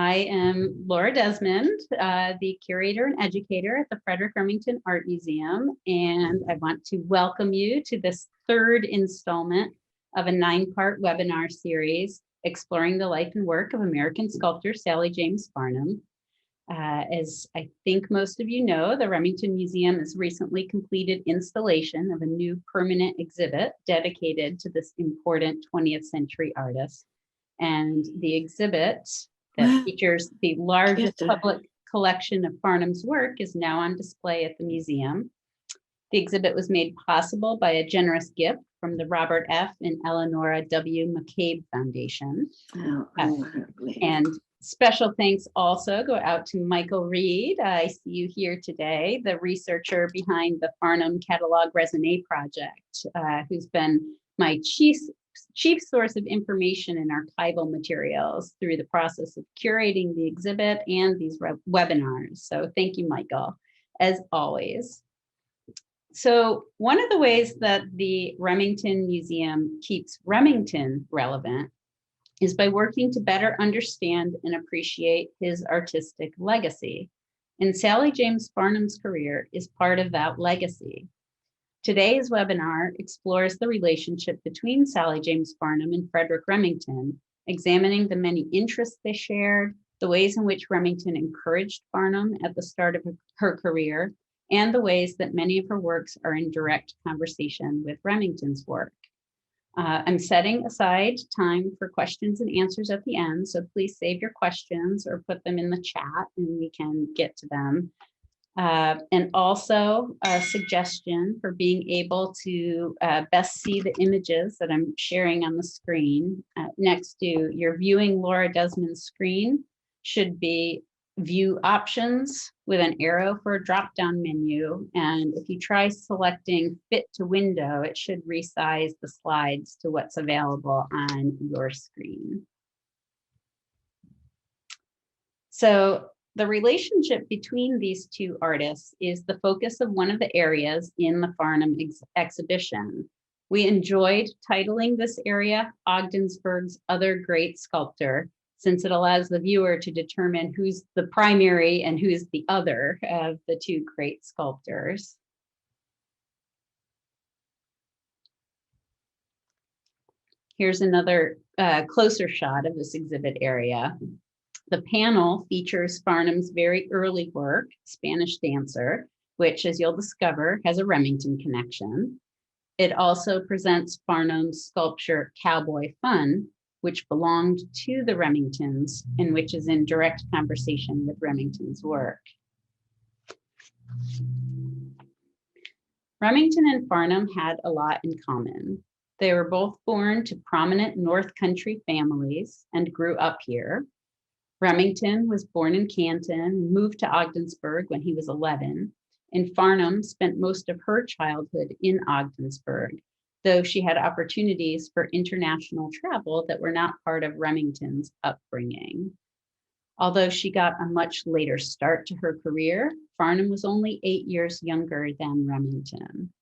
I am Laura Desmond, the curator and educator at the Frederick Remington Art Museum, and I want to welcome you to this third installment of a 9-part webinar series exploring the life and work of American sculptor Sally James Farnham. As I think most of you know, the Remington Museum has recently completed installation of a new permanent exhibit dedicated to this important 20th century artist. And the exhibit that features the largest public collection of Farnham's work is now on display at the museum. The exhibit was made possible by a generous gift from the Robert F. and Eleanora W. McCabe Foundation. And special thanks also go out to Michael Reed. I see you here today, the researcher behind the Farnham Catalog Raisonné project, who's been my chief source of information and archival materials through the process of curating the exhibit and these webinars. So thank you, Michael, as always. So one of the ways that the Remington Museum keeps Remington relevant is by working to better understand and appreciate his artistic legacy. And Sally James Farnham's career is part of that legacy. Today's webinar explores the relationship between Sally James Farnham and Frederick Remington, examining the many interests they shared, the ways in which Remington encouraged Farnham at the start of her career, and the ways that many of her works are in direct conversation with Remington's work. I'm setting aside time for questions and answers at the end, so please save your questions or put them in the chat and we can get to them. And also a suggestion for being able to best see the images that I'm sharing on the screen. Next to your viewing Laura Desmond's screen should be view options with an arrow for a drop-down menu. And if you try selecting fit to window, it should resize the slides to what's available on your screen. So the relationship between these two artists is the focus of one of the areas in the Farnham exhibition. We enjoyed titling this area Ogdensburg's Other Great Sculptor, since it allows the viewer to determine who's the primary and who's the other of the two great sculptors. Here's another closer shot of this exhibit area. The panel features Farnham's very early work, Spanish Dancer, which, as you'll discover, has a Remington connection. It also presents Farnham's sculpture Cowboy Fun, which belonged to the Remingtons and which is in direct conversation with Remington's work. Remington and Farnham had a lot in common. They were both born to prominent North Country families and grew up here. Remington was born in Canton and moved to Ogdensburg when he was 11, and Farnham spent most of her childhood in Ogdensburg, though she had opportunities for international travel that were not part of Remington's upbringing. Although she got a much later start to her career, Farnham was only 8 years younger than Remington.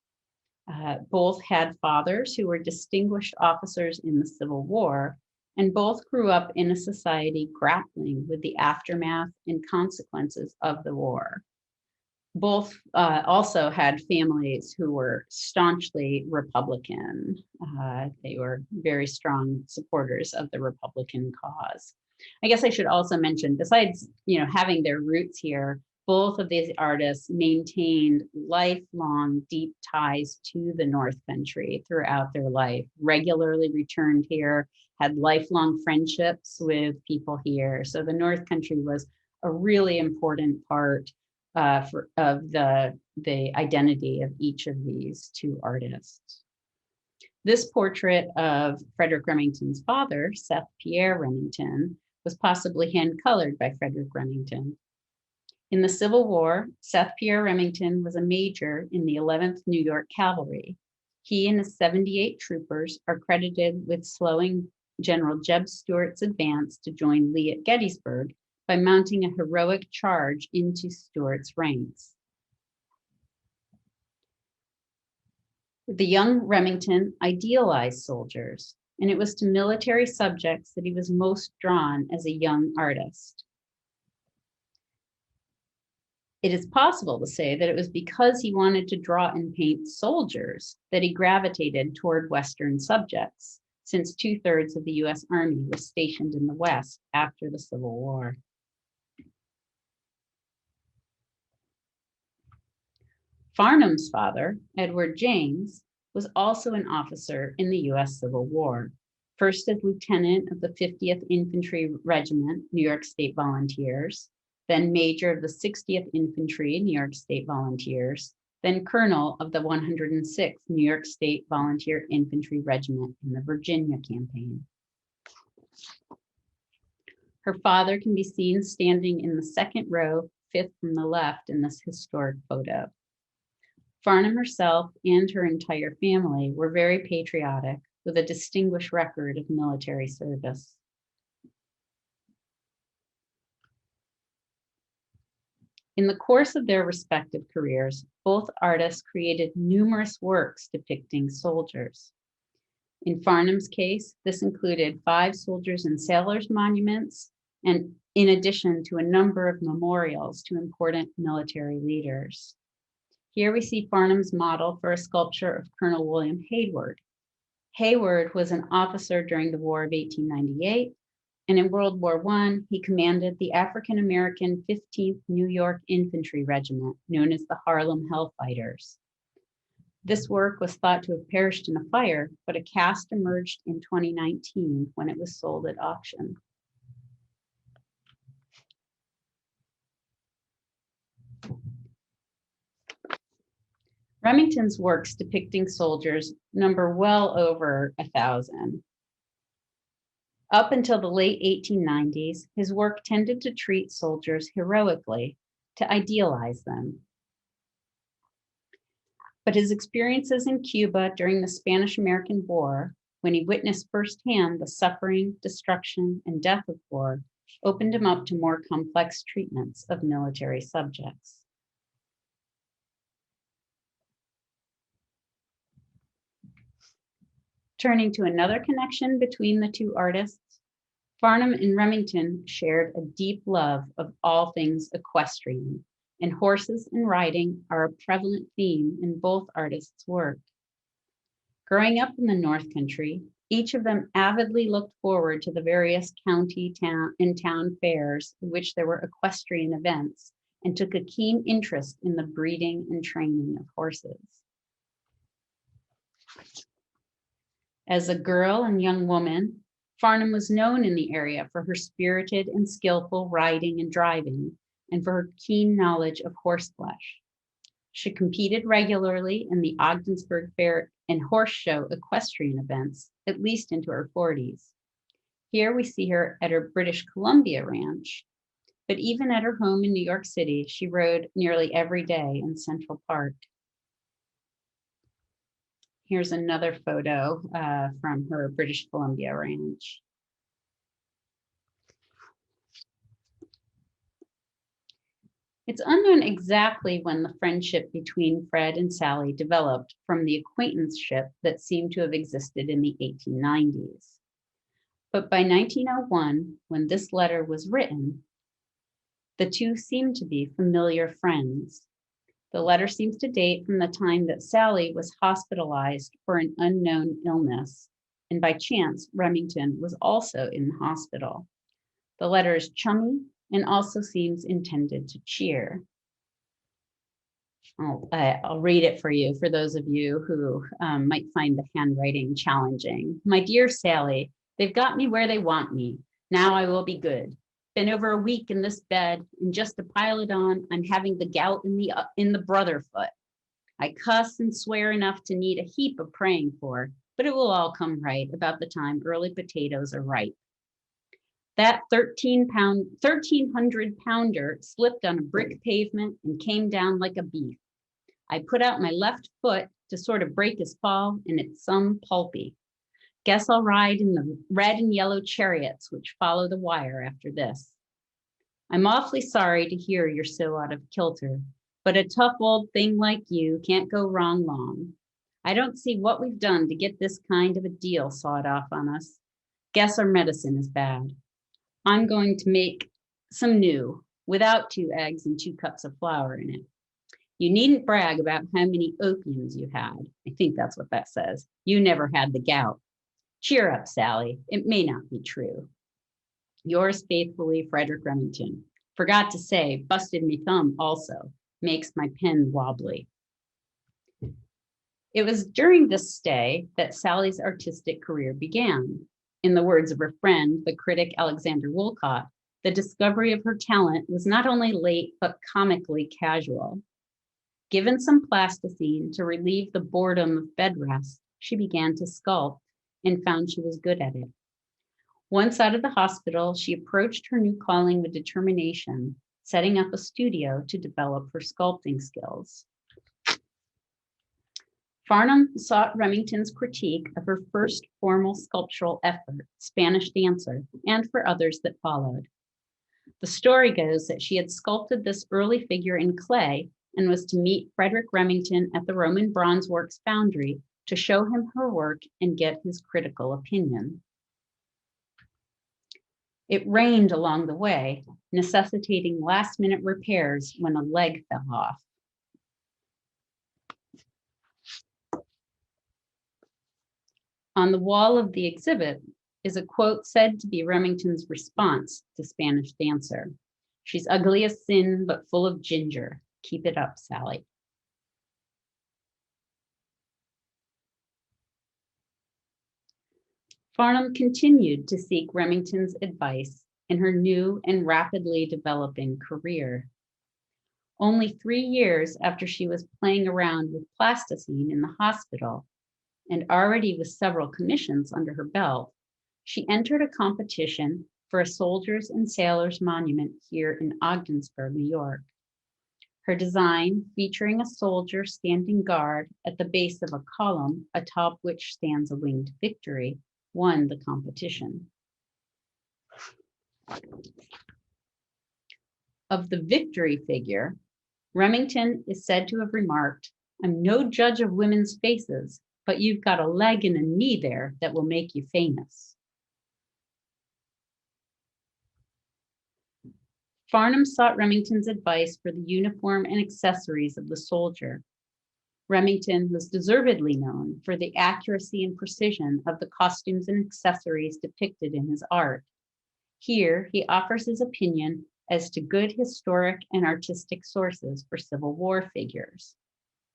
Both had fathers who were distinguished officers in the Civil War, and both grew up in a society grappling with the aftermath and consequences of the war. Both also had families who were staunchly Republican. They were very strong supporters of the Republican cause. I guess I should also mention, besides having their roots here, both of these artists maintained lifelong deep ties to the North Country throughout their life, regularly returned here, had lifelong friendships with people here. So the North Country was a really important part of the identity of each of these two artists. This portrait of Frederick Remington's father, Seth Pierre Remington, was possibly hand-colored by Frederick Remington. In the Civil War, Seth Pierre Remington was a major in the 11th New York Cavalry. He and his 78 troopers are credited with slowing General Jeb Stuart's advance to join Lee at Gettysburg by mounting a heroic charge into Stuart's ranks. The young Remington idealized soldiers. and it was to military subjects that he was most drawn as a young artist. It is possible to say that it was because he wanted to draw and paint soldiers that he gravitated toward Western subjects, since 2/3 of the US Army was stationed in the West after the Civil War. Farnham's father, Edward James, was also an officer in the US Civil War, first as lieutenant of the 50th Infantry Regiment, New York State Volunteers, then major of the 60th Infantry, New York State Volunteers, then colonel of the 106th New York State Volunteer Infantry Regiment in the Virginia campaign. Her father can be seen standing in the second row, fifth from the left in this historic photo. Farnham herself and her entire family were very patriotic, with a distinguished record of military service. In the course of their respective careers, both artists created numerous works depicting soldiers. In Farnham's case, this included 5 soldiers and sailors monuments, and in addition to a number of memorials to important military leaders. Here we see Farnham's model for a sculpture of Colonel William Hayward. Hayward was an officer during the War of 1898, and in World War I, he commanded the African-American 15th New York Infantry Regiment, known as the Harlem Hellfighters. This work was thought to have perished in a fire, but a cast emerged in 2019 when it was sold at auction. Remington's works depicting soldiers number well over 1,000. Up until the late 1890s, his work tended to treat soldiers heroically, to idealize them. But his experiences in Cuba during the Spanish-American War, when he witnessed firsthand the suffering, destruction, and death of war, opened him up to more complex treatments of military subjects. Turning to another connection between the two artists, Farnham and Remington shared a deep love of all things equestrian, and horses and riding are a prevalent theme in both artists' work. Growing up in the North Country, each of them avidly looked forward to the various county, and town fairs in which there were equestrian events, and took a keen interest in the breeding and training of horses. As a girl and young woman, Farnham was known in the area for her spirited and skillful riding and driving, and for her keen knowledge of horseflesh. She competed regularly in the Ogdensburg Fair and horse show equestrian events, at least into her 40s. Here we see her at her British Columbia ranch, but even at her home in New York City, she rode nearly every day in Central Park. Here's another photo from her British Columbia ranch. It's unknown exactly when the friendship between Fred and Sally developed from the acquaintanceship that seemed to have existed in the 1890s. But by 1901, when this letter was written, the two seemed to be familiar friends. The letter seems to date from the time that Sally was hospitalized for an unknown illness, and by chance, Remington was also in the hospital. The letter is chummy and also seems intended to cheer. I'll read it for you, for those of you who might find the handwriting challenging. My dear Sally, they've got me where they want me. Now I will be good. Been over a week in this bed, and just to pile it on, I'm having the gout in the brother foot. I cuss and swear enough to need a heap of praying for, but it will all come right about the time early potatoes are ripe. That 1,300 pounder slipped on a brick pavement and came down like a beef. I put out my left foot to sort of break his fall, and it's some pulpy. Guess I'll ride in the red and yellow chariots which follow the wire after this. I'm awfully sorry to hear you're so out of kilter, but a tough old thing like you can't go wrong long. I don't see what we've done to get this kind of a deal sawed off on us. Guess our medicine is bad. I'm going to make some new, without 2 eggs and 2 cups of flour in it. You needn't brag about how many opiums you had. I think that's what that says. You never had the gout. Cheer up, Sally. It may not be true. Yours faithfully, Frederick Remington. Forgot to say, busted me thumb also. Makes my pen wobbly. It was during this stay that Sally's artistic career began. In the words of her friend, the critic Alexander Woolcott, the discovery of her talent was not only late, but comically casual. Given some plasticine to relieve the boredom of bed rest, she began to sculpt and found she was good at it. Once out of the hospital, she approached her new calling with determination, setting up a studio to develop her sculpting skills. Farnham sought Remington's critique of her first formal sculptural effort, Spanish Dancer, and for others that followed. The story goes that she had sculpted this early figure in clay and was to meet Frederick Remington at the Roman Bronze Works foundry to show him her work and get his critical opinion. It rained along the way, necessitating last-minute repairs when a leg fell off. On the wall of the exhibit is a quote said to be Remington's response to Spanish Dancer. She's ugly as sin, but full of ginger. Keep it up, Sally. Farnham continued to seek Remington's advice in her new and rapidly developing career. Only 3 years after she was playing around with plasticine in the hospital, and already with several commissions under her belt, she entered a competition for a soldiers and sailors monument here in Ogdensburg, New York. Her design, featuring a soldier standing guard at the base of a column atop which stands a winged victory, won the competition. Of the victory figure, Remington is said to have remarked, "I'm no judge of women's faces, but you've got a leg and a knee there that will make you famous." Farnham sought Remington's advice for the uniform and accessories of the soldier. Remington was deservedly known for the accuracy and precision of the costumes and accessories depicted in his art. Here, he offers his opinion as to good historic and artistic sources for Civil War figures.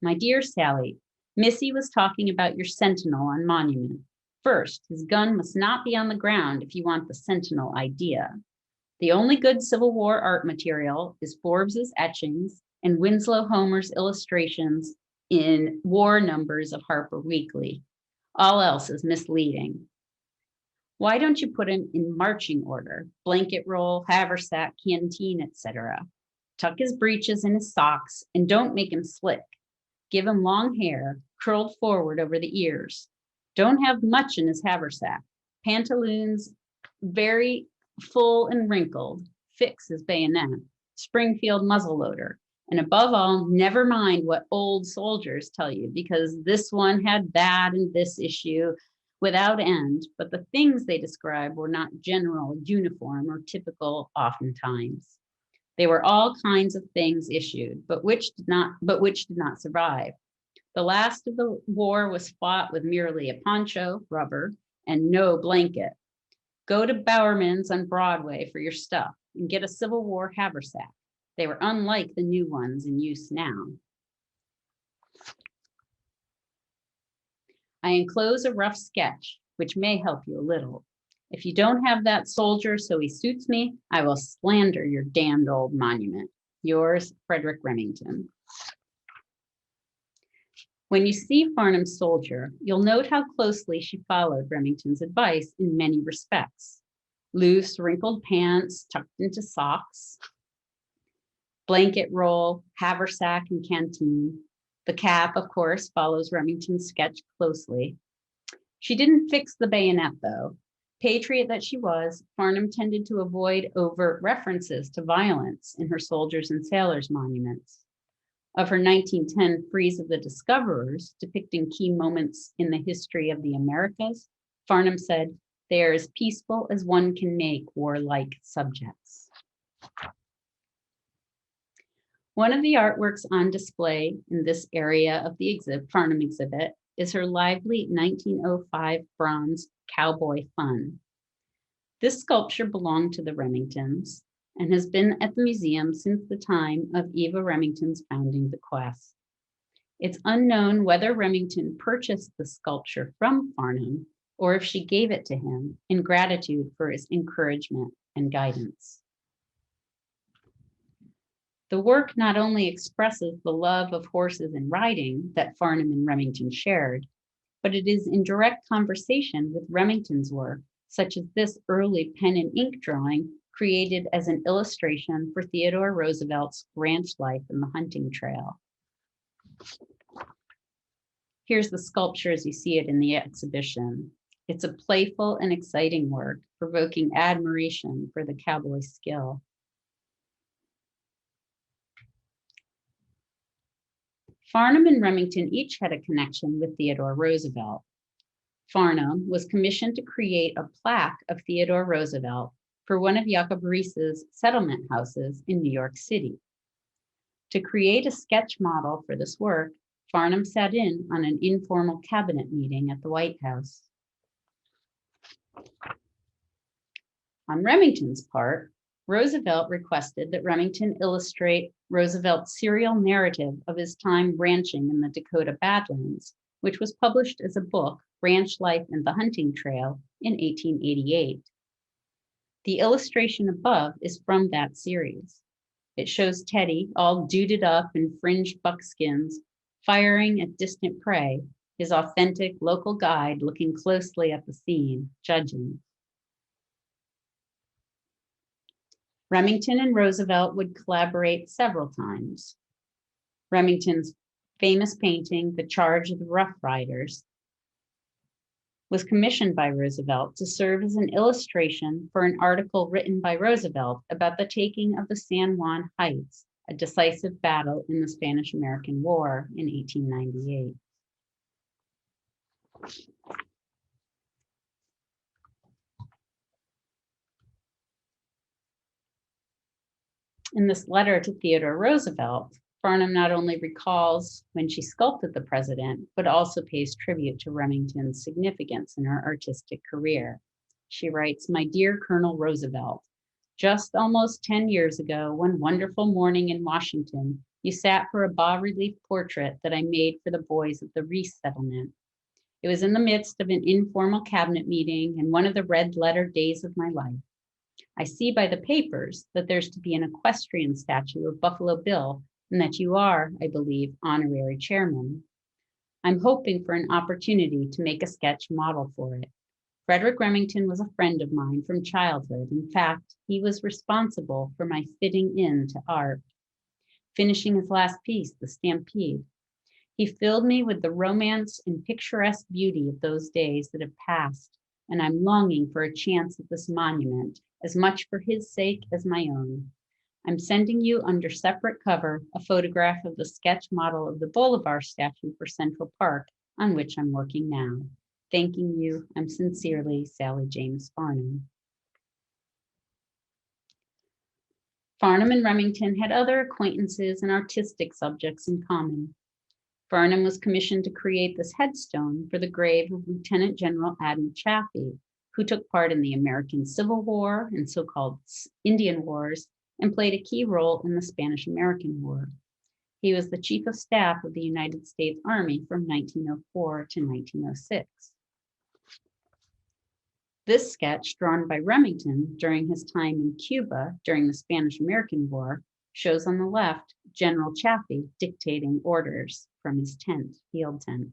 "My dear Sally, Missy was talking about your sentinel on Monument. First, his gun must not be on the ground if you want the sentinel idea. The only good Civil War art material is Forbes's etchings and Winslow Homer's illustrations in war numbers of Harper Weekly. All else is misleading. Why don't you put him in marching order? Blanket roll, haversack, canteen, etc. Tuck his breeches in his socks and don't make him slick. Give him long hair, curled forward over the ears. Don't have much in his haversack. Pantaloons very full and wrinkled. Fix his bayonet. Springfield muzzleloader. And above all, never mind what old soldiers tell you, because this one had that and this issue without end, but the things they describe were not general, uniform, or typical oftentimes. They were all kinds of things issued, but which did not survive. The last of the war was fought with merely a poncho, rubber, and no blanket. Go to Bowerman's on Broadway for your stuff and get a Civil War haversack. They were unlike the new ones in use now." I enclose a rough sketch, which may help you a little. If you don't have that soldier so he suits me, I will slander your damned old monument. Yours, Frederick Remington. When you see Farnham's soldier, you'll note how closely she followed Remington's advice in many respects. Loose, wrinkled pants tucked into socks, blanket roll, haversack, and canteen. The cap, of course, follows Remington's sketch closely. She didn't fix the bayonet, though. Patriot that she was, Farnham tended to avoid overt references to violence in her soldiers and sailors monuments. Of her 1910 Frieze of the Discoverers, depicting key moments in the history of the Americas, Farnham said, "They are as peaceful as one can make warlike subjects." One of the artworks on display in this area of the Farnham exhibit is her lively 1905 bronze Cowboy Fun. This sculpture belonged to the Remingtons and has been at the museum since the time of Eva Remington's founding bequest. It's unknown whether Remington purchased the sculpture from Farnham or if she gave it to him in gratitude for his encouragement and guidance. The work not only expresses the love of horses and riding that Farnham and Remington shared, but it is in direct conversation with Remington's work, such as this early pen and ink drawing created as an illustration for Theodore Roosevelt's Ranch Life in the Hunting Trail. Here's the sculpture as you see it in the exhibition. It's a playful and exciting work, provoking admiration for the cowboy's skill. Farnham and Remington each had a connection with Theodore Roosevelt. Farnham was commissioned to create a plaque of Theodore Roosevelt for one of Jacob Riis's settlement houses in New York City. To create a sketch model for this work, Farnham sat in on an informal cabinet meeting at the White House. On Remington's part, Roosevelt requested that Remington illustrate Roosevelt's serial narrative of his time ranching in the Dakota Badlands, which was published as a book, Ranch Life and the Hunting Trail, in 1888. The illustration above is from that series. It shows Teddy, all duded up in fringed buckskins, firing at distant prey, his authentic local guide looking closely at the scene, judging. Remington and Roosevelt would collaborate several times. Remington's famous painting, The Charge of the Rough Riders, was commissioned by Roosevelt to serve as an illustration for an article written by Roosevelt about the taking of the San Juan Heights, a decisive battle in the Spanish-American War in 1898. In this letter to Theodore Roosevelt, Farnham not only recalls when she sculpted the president, but also pays tribute to Remington's significance in her artistic career. She writes, "My dear Colonel Roosevelt, just almost 10 years ago, one wonderful morning in Washington, you sat for a bas-relief portrait that I made for the boys of the Reese settlement. It was in the midst of an informal cabinet meeting and one of the red-letter days of my life. I see by the papers that there's to be an equestrian statue of Buffalo Bill and that you are, I believe, honorary chairman. I'm hoping for an opportunity to make a sketch model for it. Frederick Remington was a friend of mine from childhood. In fact, he was responsible for my fitting into art. Finishing his last piece, The Stampede, he filled me with the romance and picturesque beauty of those days that have passed, and I'm longing for a chance at this monument, as much for his sake as my own. I'm sending you under separate cover a photograph of the sketch model of the Bolivar statue for Central Park, on which I'm working now. Thanking you, I'm sincerely Sally James Farnham." Farnham and Remington had other acquaintances and artistic subjects in common. Farnham was commissioned to create this headstone for the grave of Lieutenant General Adam Chaffee, who took part in the American Civil War and so-called Indian Wars and played a key role in the Spanish-American War. He was the Chief of Staff of the United States Army from 1904 to 1906. This sketch, drawn by Remington during his time in Cuba during the Spanish-American War, shows on the left General Chaffee dictating orders from his tent, field tent.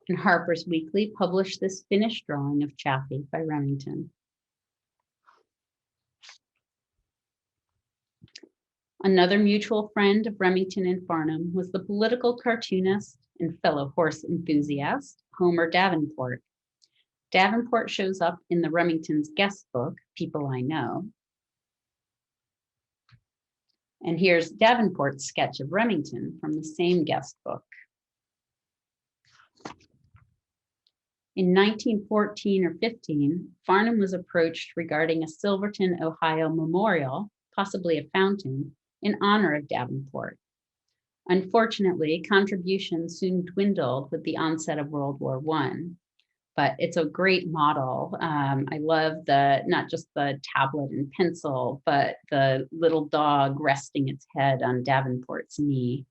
And Harper's Weekly published this finished drawing of Chaffee by Remington. Another mutual friend of Remington and Farnham was the political cartoonist and fellow horse enthusiast, Homer Davenport. Davenport shows up in the Remington's guest book, People I Know. And here's Davenport's sketch of Remington from the same guest book. In 1914 or 15, Farnham was approached regarding a Silverton, Ohio memorial, possibly a fountain, in honor of Davenport. Unfortunately, contributions soon dwindled with the onset of World War I, but it's a great model. I love not just the tablet and pencil, but the little dog resting its head on Davenport's knee.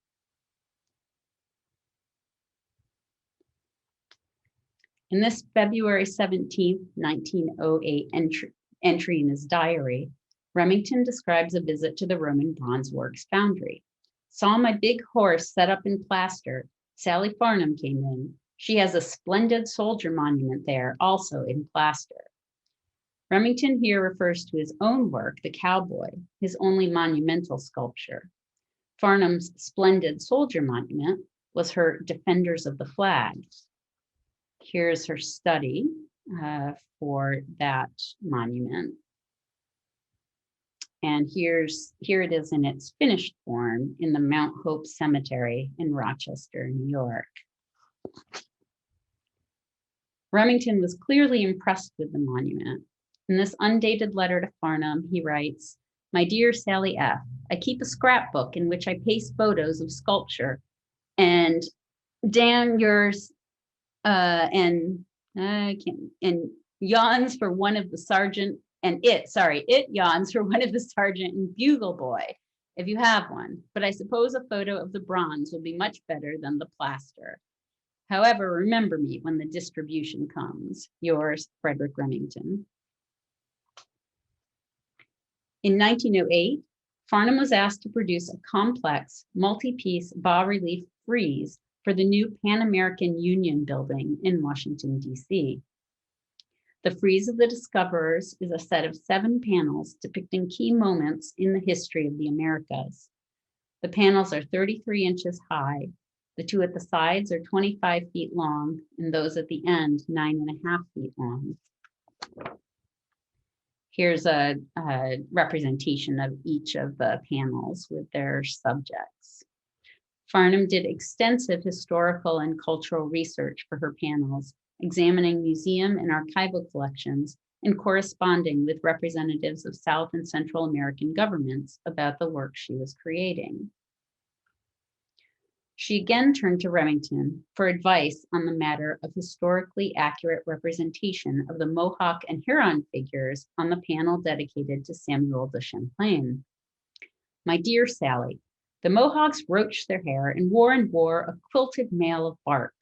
In this February 17th, 1908 entry in his diary, Remington describes a visit to the Roman Bronze Works foundry. Saw my big horse set up in plaster. Sally Farnham came in. She has a splendid soldier monument there, also in plaster. Remington here refers to his own work, the cowboy, his only monumental sculpture. Farnham's splendid soldier monument was her Defenders of the Flag. Here's her study for that monument. And here it is in its finished form in the Mount Hope Cemetery in Rochester, New York. Remington was clearly impressed with the monument. In this undated letter to Farnham, he writes, "My dear Sally F., I keep a scrapbook in which I paste photos of sculpture, and damn yours, and yawns for one of the sergeant, it yawns for one of the sergeant and bugle boy, if you have one, but I suppose a photo of the bronze will be much better than the plaster. However, remember me when the distribution comes. Yours, Frederick Remington." In 1908, Farnham was asked to produce a complex, multi-piece bas-relief frieze for the new Pan American Union building in Washington, D.C. The Frieze of the Discoverers is a set of 7 panels depicting key moments in the history of the Americas. The panels are 33 inches high. The 2 at the sides are 25 feet long, and those at the end, 9.5 feet long. Here's a representation of each of the panels with their subjects. Farnham did extensive historical and cultural research for her panels, examining museum and archival collections and corresponding with representatives of South and Central American governments about the work she was creating. She again turned to Remington for advice on the matter of historically accurate representation of the Mohawk and Huron figures on the panel dedicated to Samuel de Champlain. "My dear Sally, the Mohawks roached their hair and wore a quilted mail of bark.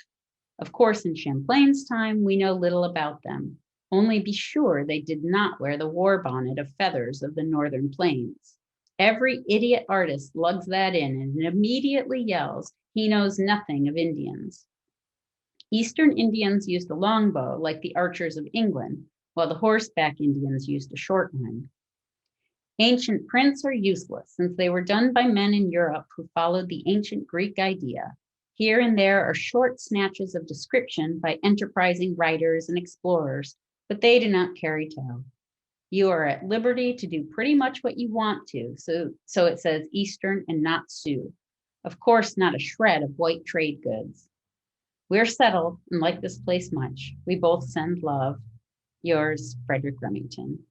Of course, in Champlain's time, we know little about them. Only be sure they did not wear the war bonnet of feathers of the northern plains. Every idiot artist lugs that in and immediately yells, he knows nothing of Indians. Eastern Indians used a longbow like the archers of England, while the horseback Indians used a short one. Ancient prints are useless since they were done by men in Europe who followed the ancient Greek idea. Here and there are short snatches of description by enterprising writers and explorers, but they do not carry tale. You are at liberty to do pretty much what you want to, so it says Eastern and not Sioux. Of course, not a shred of white trade goods. We're settled and like this place much. We both send love. Yours, Frederick Remington."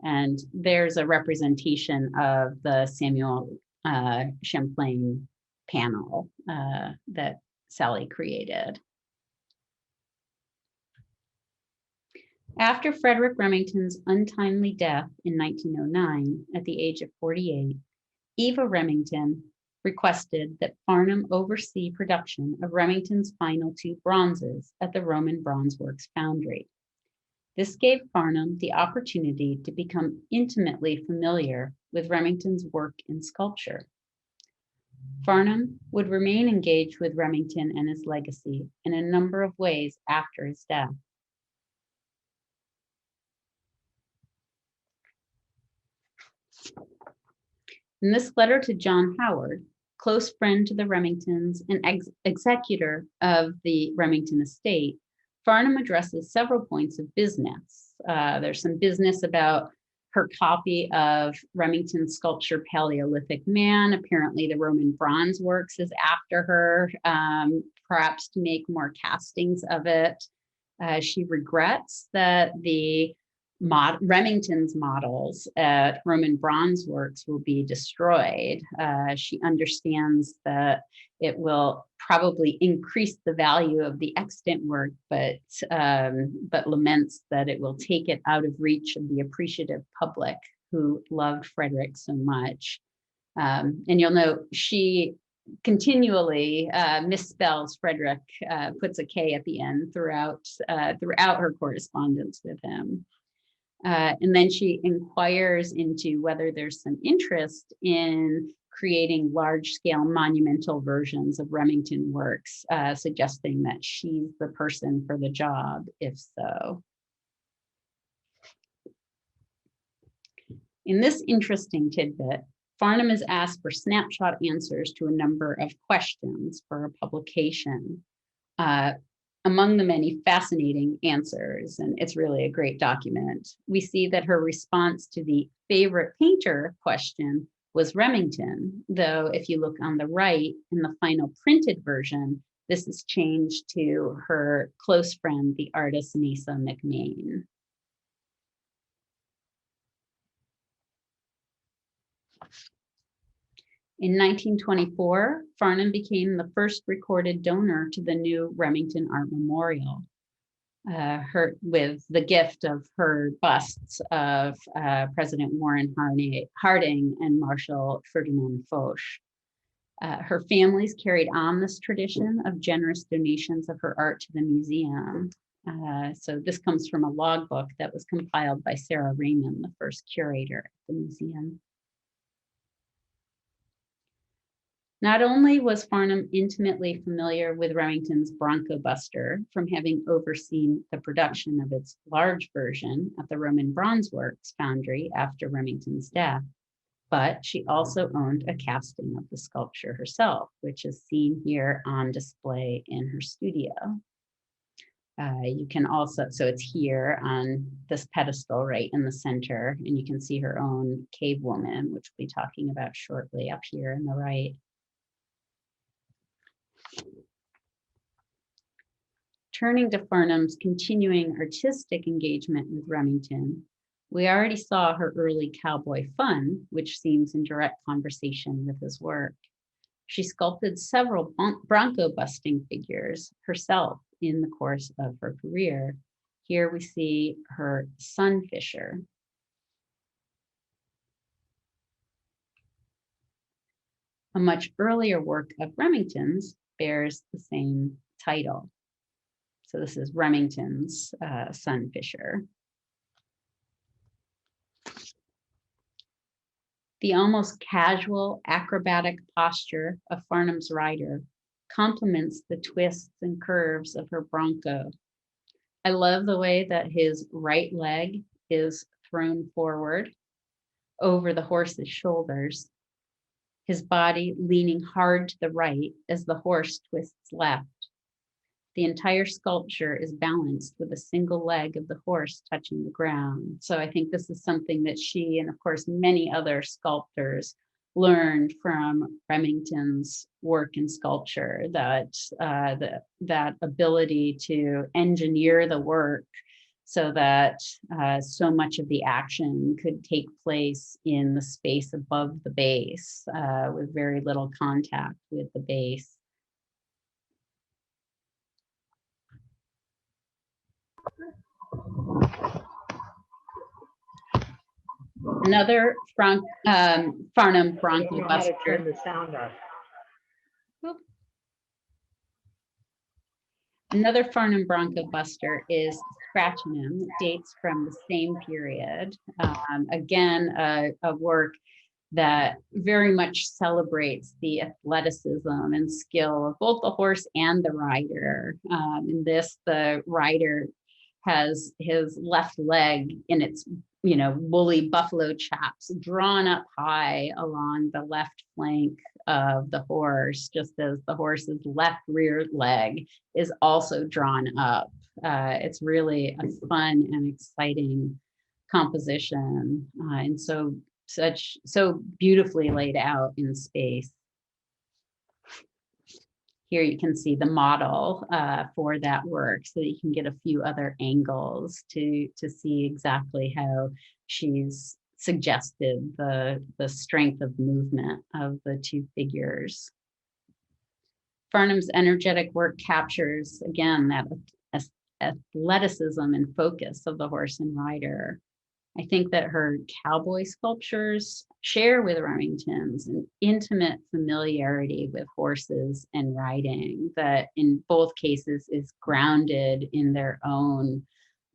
And there's a representation of the Samuel Champlain panel that Sally created. After Frederick Remington's untimely death in 1909 at the age of 48, Eva Remington requested that Farnham oversee production of Remington's final 2 bronzes at the Roman Bronze Works foundry. This gave Farnham the opportunity to become intimately familiar with Remington's work in sculpture. Farnham would remain engaged with Remington and his legacy in a number of ways after his death. In this letter to John Howard, close friend to the Remingtons and executor of the Remington estate, Farnham addresses several points of business. There's some business about her copy of Remington's sculpture Paleolithic Man. Apparently the Roman bronze works is after her, perhaps to make more castings of it. She regrets that the Remington's models at Roman bronze works will be destroyed. She understands that it will probably increase the value of the extant work, but laments that it will take it out of reach of the appreciative public who loved Frederick so much. And you'll note she continually misspells Frederick, puts a K at the end throughout her correspondence with him. And then she inquires into whether there's some interest in creating large-scale monumental versions of Remington works, suggesting that she's the person for the job, if so. In this interesting tidbit, Farnham is asked for snapshot answers to a number of questions for a publication. Among the many fascinating answers, and it's really a great document, we see that her response to the favorite painter question was Remington, though if you look on the right in the final printed version, this is changed to her close friend, the artist Nasa McMain. In 1924, Farnham became the first recorded donor to the new Remington Art Memorial, with the gift of her busts of President Warren Harding and Marshal Ferdinand Foch. Her families carried on this tradition of generous donations of her art to the museum. So this comes from a logbook that was compiled by Sarah Raymond, the first curator at the museum. Not only was Farnham intimately familiar with Remington's Bronco buster from having overseen the production of its large version at the Roman Bronze Works foundry after Remington's death, but she also owned a casting of the sculpture herself, which is seen here on display in her studio. You can also, so it's here on this pedestal right in the center, and you can see her own cave woman, which we'll be talking about shortly up here on the right. Turning to Farnham's continuing artistic engagement with Remington, we already saw her early cowboy fun, which seems in direct conversation with his work. She sculpted several bronco busting figures herself in the course of her career. Here we see her Sunfisher. A much earlier work of Remington's bears the same title. So this is Remington's Sunfisher. The almost casual acrobatic posture of Farnham's rider complements the twists and curves of her bronco. I love the way that his right leg is thrown forward over the horse's shoulders, his body leaning hard to the right as the horse twists left. The entire sculpture is balanced with a single leg of the horse touching the ground. So I think this is something that she, and of course many other sculptors, learned from Remington's work in sculpture, that that ability to engineer the work so that so much of the action could take place in the space above the base with very little contact with the base. Another Farnham Bronco buster. Turn the sound off. Another Farnham Bronco buster is Scratchin'Him. It dates from the same period. Again, a work that very much celebrates the athleticism and skill of both the horse and the rider. In this, the rider has his left leg in its woolly buffalo chaps drawn up high along the left flank of the horse, just as the horse's left rear leg is also drawn up. It's really a fun and exciting composition, and so beautifully laid out in space. Here you can see the model for that work, so that you can get a few other angles to see exactly how she's suggested the strength of movement of the two figures. Farnham's energetic work captures, again, that athleticism and focus of the horse and rider. I think that her cowboy sculptures share with Remington's an intimate familiarity with horses and riding that in both cases is grounded in their own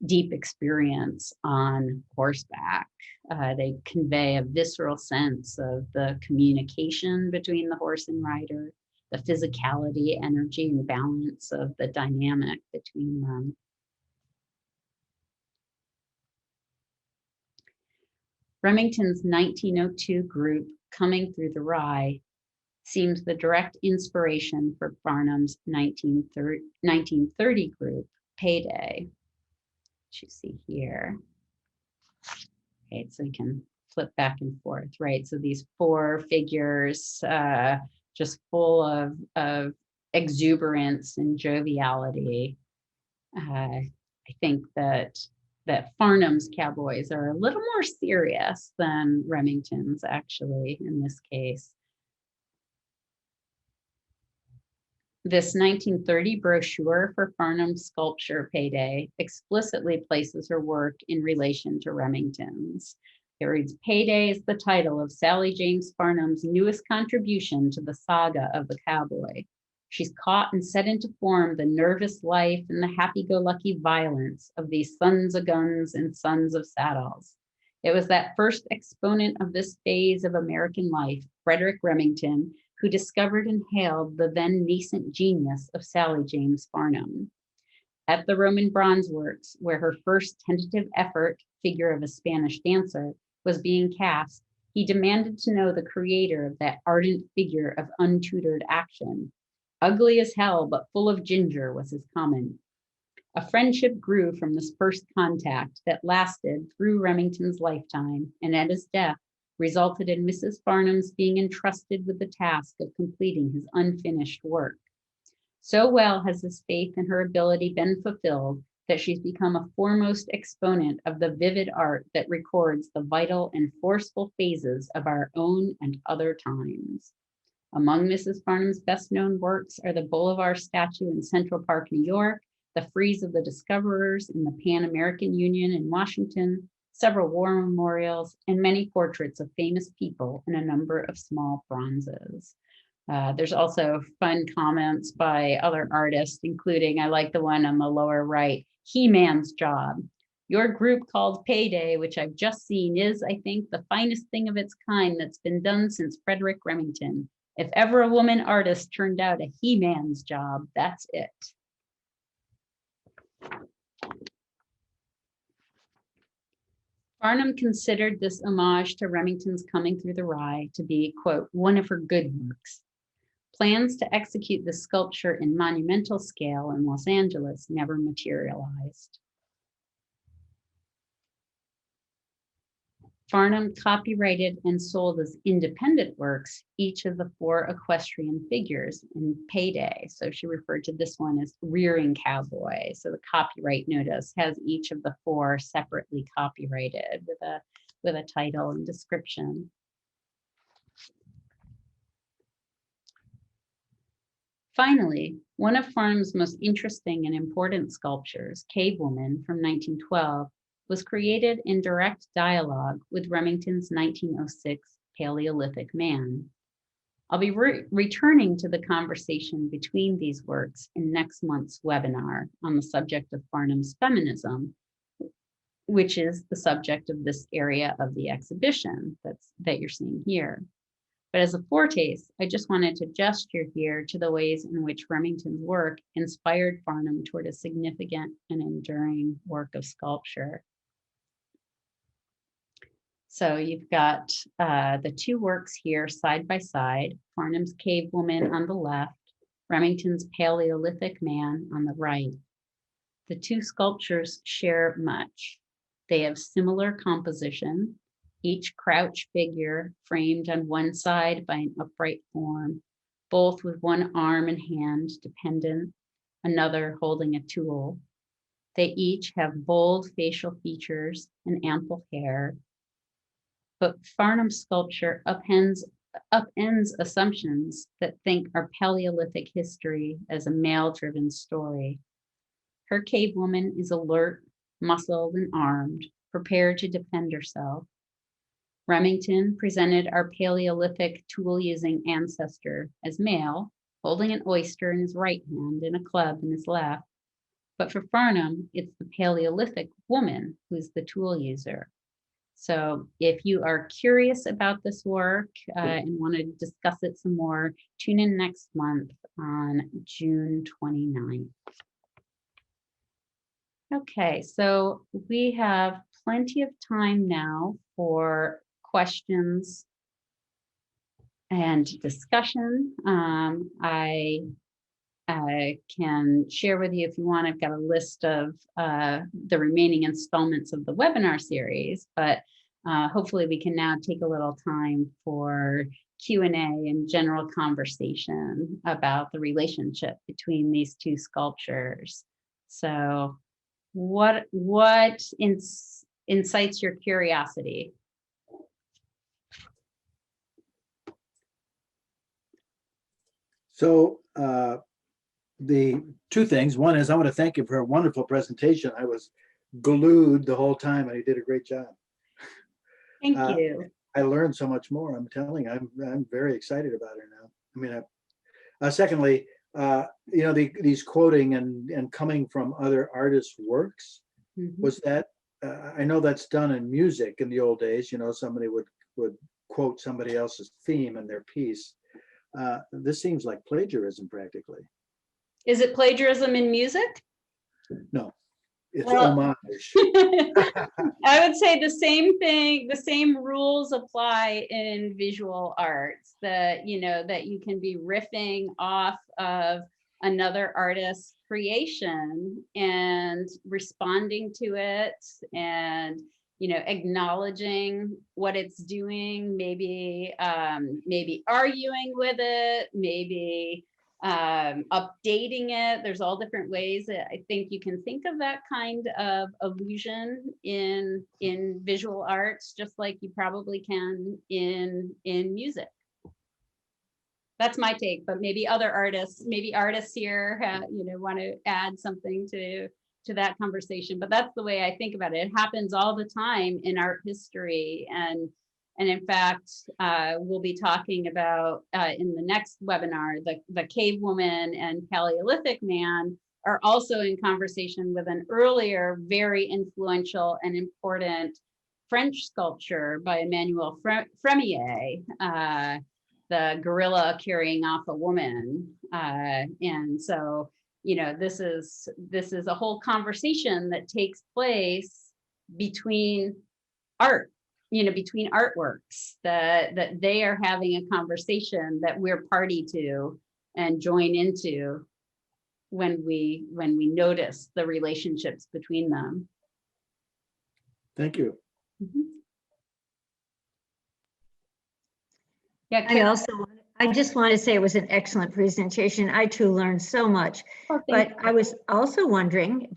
deep experience on horseback. They convey a visceral sense of the communication between the horse and rider, the physicality, energy, and balance of the dynamic between them. Remington's 1902 group, Coming Through the Rye, seems the direct inspiration for Farnham's 1930 group, Payday, which you see here. Okay, so you can flip back and forth, right? So these four figures, just full of exuberance and joviality. I think that Farnham's cowboys are a little more serious than Remington's, actually, in this case. This 1930 brochure for Farnham's sculpture Payday explicitly places her work in relation to Remington's. It reads, "Payday is the title of Sally James Farnham's newest contribution to the saga of the cowboy. She's caught and set into form the nervous life and the happy-go-lucky violence of these sons of guns and sons of saddles. It was that first exponent of this phase of American life, Frederick Remington, who discovered and hailed the then nascent genius of Sally James Farnham. At the Roman Bronze Works, where her first tentative effort, figure of a Spanish dancer, was being cast, he demanded to know the creator of that ardent figure of untutored action. Ugly as hell, but full of ginger was his comment. A friendship grew from this first contact that lasted through Remington's lifetime, and at his death, resulted in Mrs. Farnham's being entrusted with the task of completing his unfinished work. So well has his faith in her ability been fulfilled that she's become a foremost exponent of the vivid art that records the vital and forceful phases of our own and other times. Among Mrs. Farnham's best-known works are the Bolivar statue in Central Park, New York, the frieze of the discoverers in the Pan American Union in Washington, several war memorials, and many portraits of famous people and a number of small bronzes." There's also fun comments by other artists, including, I like the one on the lower right, He-Man's Job. "Your group called Payday, which I've just seen, is, I think, the finest thing of its kind that's been done since Frederick Remington. If ever a woman artist turned out a He-Man's job, that's it." Farnham considered this homage to Remington's Coming Through the Rye to be, quote, "one of her good works." Plans to execute the sculpture in monumental scale in Los Angeles never materialized. Farnham copyrighted and sold as independent works each of the four equestrian figures in Payday. So she referred to this one as Rearing Cowboy. So the copyright notice has each of the four separately copyrighted with a title and description. Finally, one of Farnham's most interesting and important sculptures, Cave Woman from 1912, was created in direct dialogue with Remington's 1906 Paleolithic Man. I'll be returning to the conversation between these works in next month's webinar on the subject of Farnham's feminism, which is the subject of this area of the exhibition that you're seeing here. But as a foretaste, I just wanted to gesture here to the ways in which Remington's work inspired Farnham toward a significant and enduring work of sculpture. So you've got the two works here side by side, Farnham's Cave Woman on the left, Remington's Paleolithic Man on the right. The two sculptures share much. They have similar composition, each crouched figure framed on one side by an upright form, both with one arm and hand dependent, another holding a tool. They each have bold facial features and ample hair, but Farnham's sculpture upends assumptions that think our Paleolithic history as a male-driven story. Her cave woman is alert, muscled, and armed, prepared to defend herself. Remington presented our Paleolithic tool-using ancestor as male, holding an oyster in his right hand and a club in his left. But for Farnham, it's the Paleolithic woman who's the tool user. So if you are curious about this work and want to discuss it some more, tune in next month on June 29th. Okay, so we have plenty of time now for questions and discussion. I can share with you if you want. I've got a list of the remaining installments of the webinar series, but hopefully we can now take a little time for Q&A and general conversation about the relationship between these two sculptures. So what incites your curiosity? So the two things. One is I want to thank you for a wonderful presentation. I was glued the whole time and you did a great job. Thank you. I learned so much more. I'm telling you, I'm very excited about it now. I mean, secondly, you know, these quoting and coming from other artists' works, was that, I know that's done in music in the old days, you know, somebody would quote somebody else's theme in their piece. This seems like plagiarism practically. Is it plagiarism in music? No, it's homage. I would say the same thing, the same rules apply in visual arts, that, you know, that you can be riffing off of another artist's creation and responding to it and, you know, acknowledging what it's doing, maybe maybe arguing with it, maybe updating it. There's all different ways that I think you can think of that kind of illusion in visual arts, just like you probably can in music. That's my take, but maybe other artists, maybe artists here have, you know, want to add something to that conversation. But that's the way I think about it. It happens all the time in art history, and in fact, we'll be talking about in the next webinar, the cave woman and Paleolithic man are also in conversation with an earlier, very influential and important French sculpture by Emmanuel Fremier, the gorilla carrying off a woman. And so, you know, this is a whole conversation that takes place between art, you know, between artworks, that they are having a conversation that we're party to and join into when we notice the relationships between them. Thank you. Yeah, I just want to say it was an excellent presentation. I too learned so much. But I was also wondering,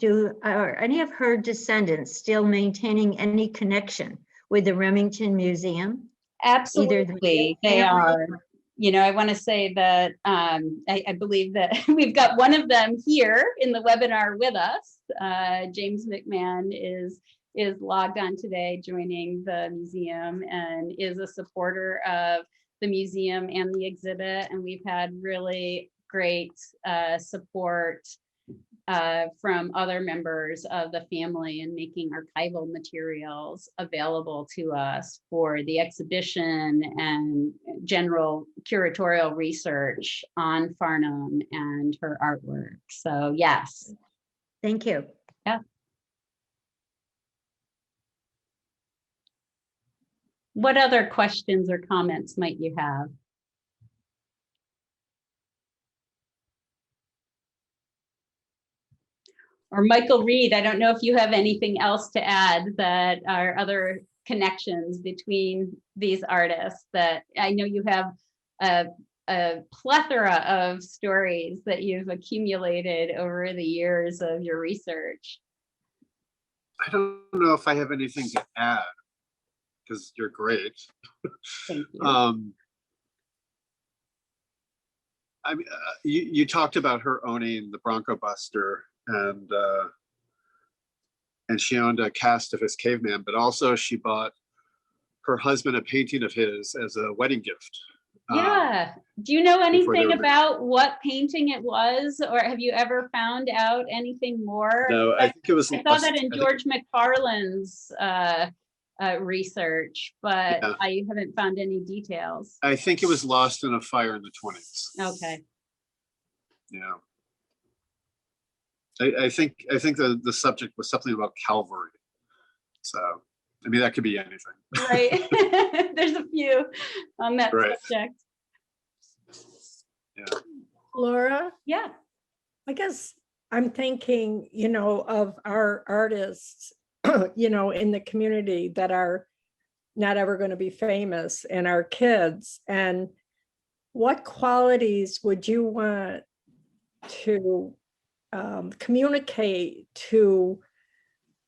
are any of her descendants still maintaining any connection with the Remington Museum? Absolutely, they are. You know, I want to say that I believe that we've got one of them here in the webinar with us. James McMahon is logged on today, joining the museum, and is a supporter of the museum and the exhibit. And we've had really great support from other members of the family in making archival materials available to us for the exhibition and general curatorial research on Farnham and her artwork. So yes. Thank you. Yeah. What other questions or comments might you have? or Michael Reed, I don't know if you have anything else to add that are other connections between these artists. That I know you have a plethora of stories that you've accumulated over the years of your research. I don't know if I have anything to add because you're great. Thank you. I mean, you talked about her owning the Bronco Buster, and she owned a cast of his caveman, but also she bought her husband a painting of his as a wedding gift. Yeah. Do you know anything were about what painting it was, or have you ever found out anything more? No, I think it was. I saw that in George McFarlane's research, but Yeah. I haven't found any details. I think it was lost in a fire in the 20s. Okay. Yeah. I think the subject was something about Calvary. So, I mean, that could be anything. Right. There's a few on that Right. subject. Yeah. Laura, Yeah. I guess I'm thinking, of our artists, in the community that are not ever going to be famous, and our kids. And what qualities would you want to communicate to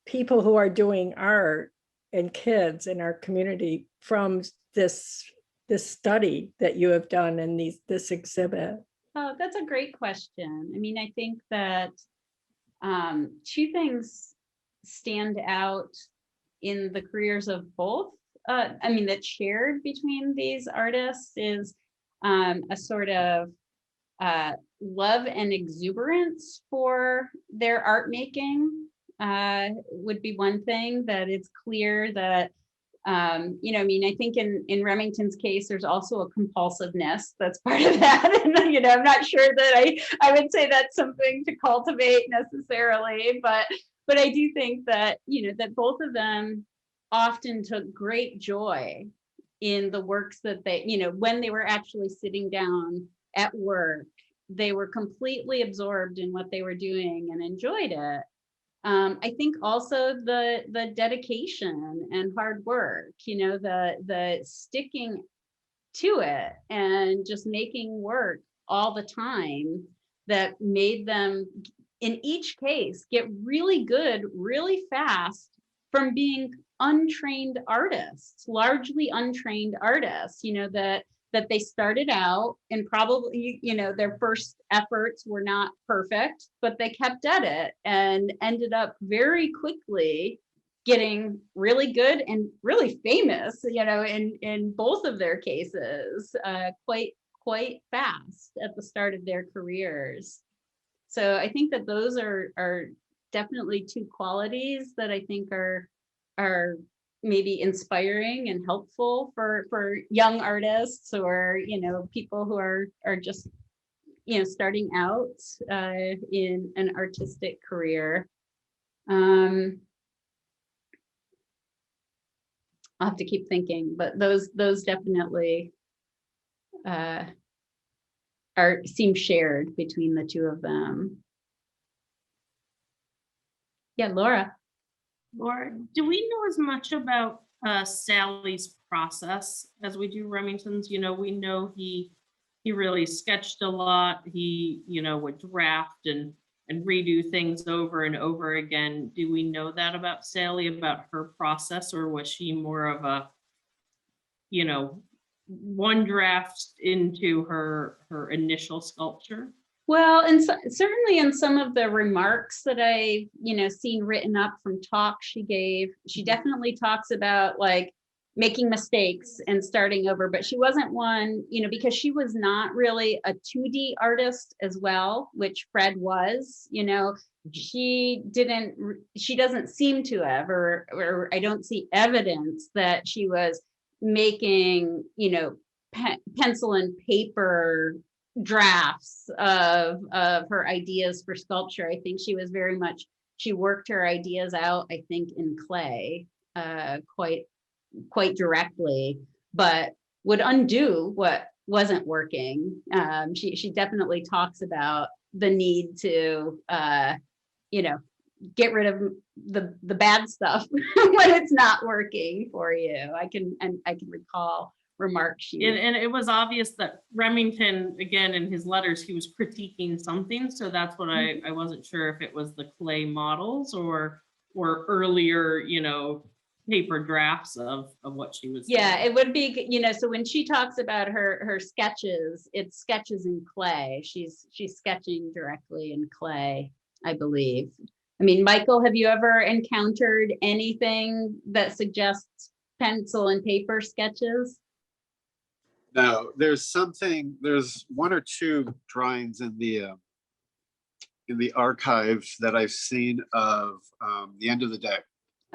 people who are doing art and kids in our community from this study that you have done in this exhibit? Oh, that's a great question. I mean, I think that two things stand out in the careers of both. I mean, that's shared between these artists is a sort of love and exuberance for their art making would be one thing. That it's clear that I mean, I think in Remington's case, there's also a compulsiveness that's part of that. And, I'm not sure that I would say that's something to cultivate necessarily, but I do think that, that both of them often took great joy in the works that they, when they were actually sitting down at work, they were completely absorbed in what they were doing and enjoyed it. I think also the dedication and hard work, the sticking to it and just making work all the time that made them, in each case, get really good, really fast from being untrained artists, largely untrained artists, that they started out and probably, their first efforts were not perfect, but they kept at it and ended up very quickly getting really good and really famous, in both of their cases, quite fast at the start of their careers. So I think that those are definitely two qualities that I think are maybe inspiring and helpful for young artists or people who are just starting out in an artistic career. I'll have to keep thinking, but those definitely seem shared between the two of them. Yeah, Laura. Laura, do we know as much about Sally's process as we do Remington's? We know he really sketched a lot. He, would draft and redo things over and over again. Do we know that about Sally, about her process, or was she more of a, one draft into her initial sculpture? Well, and certainly in some of the remarks that I, seen written up from talks she gave, she definitely talks about like making mistakes and starting over, but she wasn't one, because she was not really a 2D artist as well, which Fred was, she doesn't seem to have, or I don't see evidence that she was making, pencil and paper drafts of her ideas for sculpture. I think she was she worked her ideas out, I think, in clay quite directly, but would undo what wasn't working. She definitely talks about the need to get rid of the bad stuff when it's not working for you. I can recall remarks she And it was obvious that Remington, again, in his letters, he was critiquing something. So that's what I wasn't sure if it was the clay models or earlier, paper drafts of what she was Yeah, doing. it would be, so when she talks about her sketches, it's sketches in clay. She's sketching directly in clay, I believe. I mean, Michael, have you ever encountered anything that suggests pencil and paper sketches? No, there's one or two drawings in the archive that I've seen of the end of the day.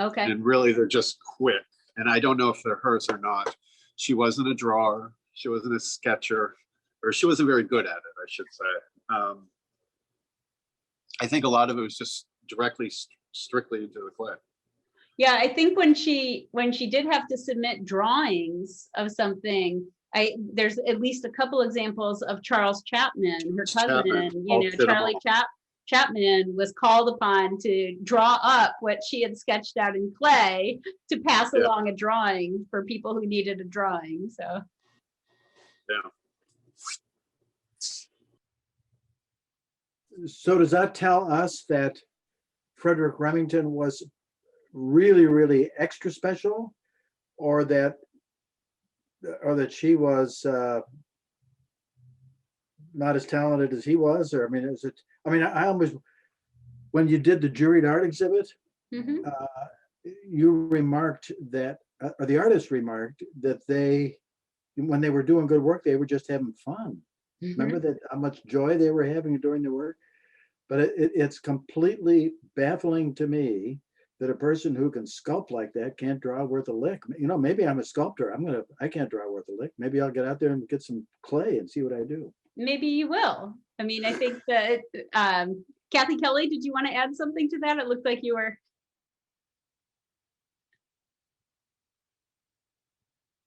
Okay. And really, they're just quick. And I don't know if they're hers or not. She wasn't a drawer. She wasn't a sketcher, or she wasn't very good at it, I should say. I think a lot of it was just strictly into the clay. Yeah, I think when she did have to submit drawings of something, there's at least a couple examples of Charles Chapman, her cousin, Charlie Chapman was called upon to draw up what she had sketched out in clay to pass along a drawing for people who needed a drawing. So yeah. So does that tell us that Frederick Remington was really, really extra special, or that she was not as talented as he was? Or I almost, when you did the juried art exhibit, you remarked that, or the artist remarked that when they were doing good work, they were just having fun. Remember that, how much joy they were having during the work? But it's completely baffling to me that a person who can sculpt like that can't draw worth a lick. Maybe I'm a sculptor. I can't draw worth a lick. Maybe I'll get out there and get some clay and see what I do. Maybe you will. I mean, I think that, Kathy Kelly, did you want to add something to that? It looked like you were.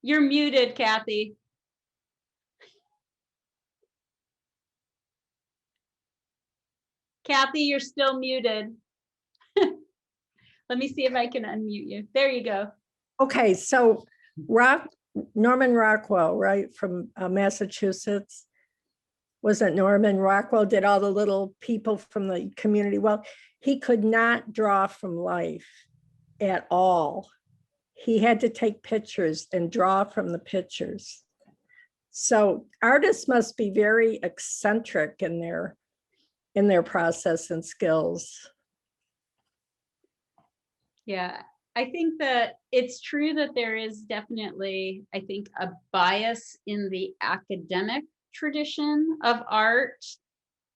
You're muted, Kathy. Kathy, you're still muted. Let me see if I can unmute you. There you go. Okay, so Norman Rockwell, right, from Massachusetts. Was it Norman Rockwell did all the little people from the community? Well, he could not draw from life at all. He had to take pictures and draw from the pictures. So artists must be very eccentric in their process and skills. Yeah, I think that it's true that there is definitely, I think, a bias in the academic tradition of art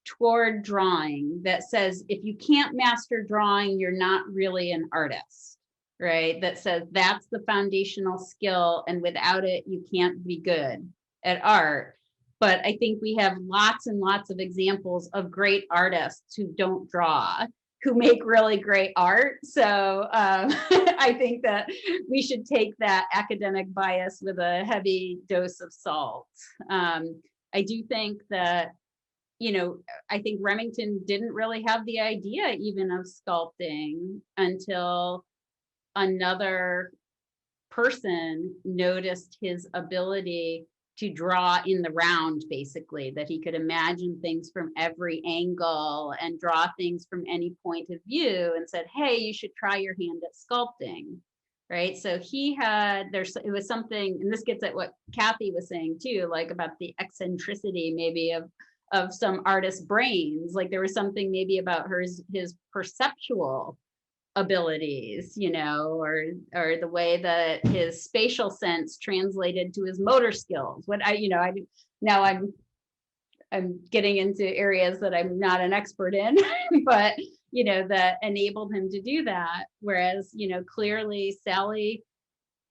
toward drawing that says if you can't master drawing, you're not really an artist, right? That says that's the foundational skill, and without it, you can't be good at art. But I think we have lots and lots of examples of great artists who don't draw, who make really great art. So I think that we should take that academic bias with a heavy dose of salt. I do think that, I think Remington didn't really have the idea even of sculpting until another person noticed his ability to draw in the round, basically, that he could imagine things from every angle and draw things from any point of view, and said, hey, you should try your hand at sculpting, right? So it was something, and this gets at what Kathy was saying too, like about the eccentricity maybe of some artist brains. Like there was something maybe about his perceptual abilities, or the way that his spatial sense translated to his motor skills. I'm getting into areas that I'm not an expert in, but that enabled him to do that. Whereas, clearly Sally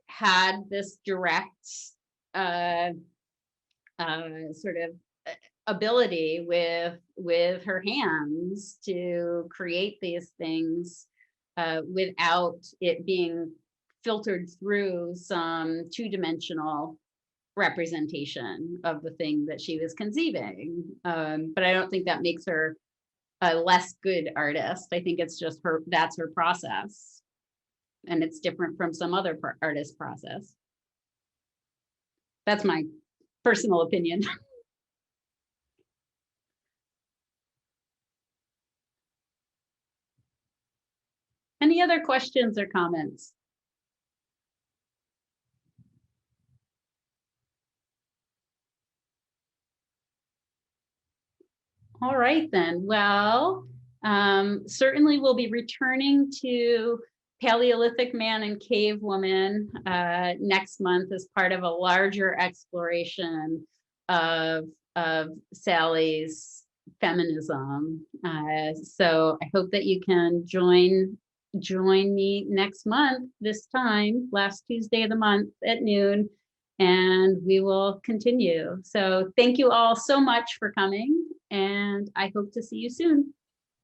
had this direct sort of ability with her hands to create these things without it being filtered through some two-dimensional representation of the thing that she was conceiving. But I don't think that makes her a less good artist. I think it's just that's her process. And it's different from some other artist process. That's my personal opinion. Any other questions or comments? All right then. Well, certainly we'll be returning to Paleolithic Man and Cave Woman next month as part of a larger exploration of Sally's feminism. So I hope that you can join me next month, this time, last Tuesday of the month at noon, and we will continue. So thank you all so much for coming, and I hope to see you soon.